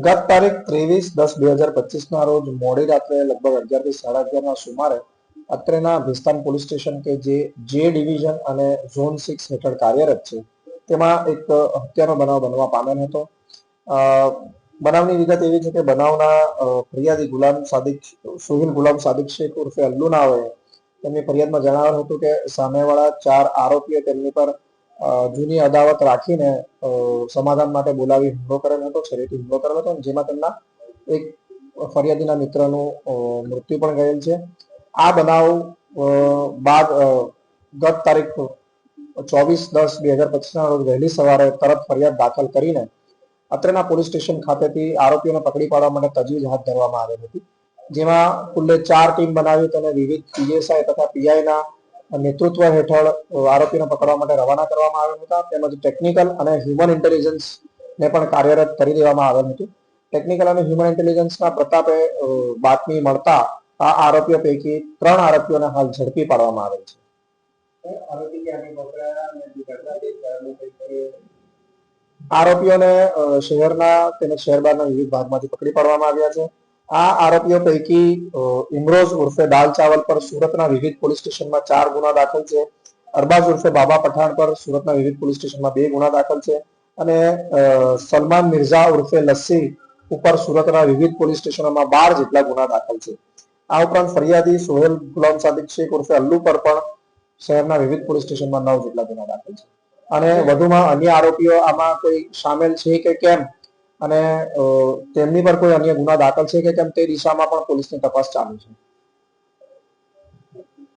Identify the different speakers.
Speaker 1: ગત તારીખ 23/10/2025 રોજ મોડી રાત્રે લગભગ 11 થી 11:30 સુમારે અત્રેના ભિસ્તાન પોલીસ સ્ટેશન કે જે ડિવિઝન અને ઝોન 6 હેઠળ કાર્યરત છે તેમાં એક હત્યાનો બનાવ બનવા પામેલ હતો. બનાવની વિગત એવી છે કે બનાવના ફરિયાદી સોહિલ ગુલામ સાદિક શેખ ઉર્ફે અલ્લુ નાઓએ તેમની ફરિયાદમાં જણાવેલ હતું કે સામેવાળા 4 આરોપીઓ તેમની પર જૂની અદાવત રાખીને સમાધાન માટે બોલાવી હુમલો કરેલ હતો, છરીથી હુમલો કરેલ હતો, જેમાં તેમના એક ફરિયાદીના મિત્રનું મૃત્યુ પણ ગયેલ છે. આ બનાવ બાદ ગત તારીખ 24/10/2025 રોજ વહેલી સવારે તરત ફરિયાદ દાખલ કરીને અત્રેના પોલીસ સ્ટેશન ખાતેથી આરોપીઓને પકડી પાડવા માટે તજવીજ હાથ ધરવામાં આવેલ હતી, જેમાં કુલ્લે 4 ટીમ બનાવી અને વિવિધ પીએસઆઈ તથા પીઆઈના નેતૃત્વ હેઠળ આરોપીને પકડવા માટે રવાના કરવામાં આવ્યા હતા. તેમજ ટેકનિકલ અને હ્યુમન ઇન્ટેલિજન્સને પણ કાર્યરત કરી દેવામાં આવેલ હતું. ટેકનિકલ અને હ્યુમન ઇન્ટેલિજન્સના પ્રતાપે બાતમી મળતા આ આરોપીઓ પૈકી 3 આરોપીઓને હાલ ઝડપી પાડવામાં આવેલ છે. આરોપીઓને શહેરના તેમજ શહેર બહારના વિવિધ ભાગમાંથી પકડી પાડવામાં આવ્યા છે. આ આરોપીઓ પૈકી ઇમરોઝ ઉર્ફે દાલ ચાવલ પર સુરતના વિવિધ પોલીસ સ્ટેશનમાં 4 ગુના દાખલ છે. અરબાઝ ઉર્ફે બાબા પઠાણ પર સુરતના વિવિધ પોલીસ સ્ટેશનમાં 2 ગુના દાખલ છે અને સલમાન મિર્ઝા ઉર્ફે લસ્સી ઉપર સુરતના વિવિધ પોલીસ સ્ટેશનોમાં 12 જેટલા ગુના દાખલ છે. આ ઉપરાંત ફરિયાદી સોહેલ ગુલામ સાદિક શેખ ઉર્ફે અલ્લુ પર પણ શહેરના વિવિધ પોલીસ સ્ટેશનમાં 9 જેટલા ગુના દાખલ છે અને વધુમાં અન્ય આરોપીઓ આમાં કોઈ સામેલ છે કે કેમ અને તેમની પર કોઈ અન્ય ગુના દાખલ છે કે કેમ તે દિશામાં પણ પોલીસની તપાસ ચાલુ છે.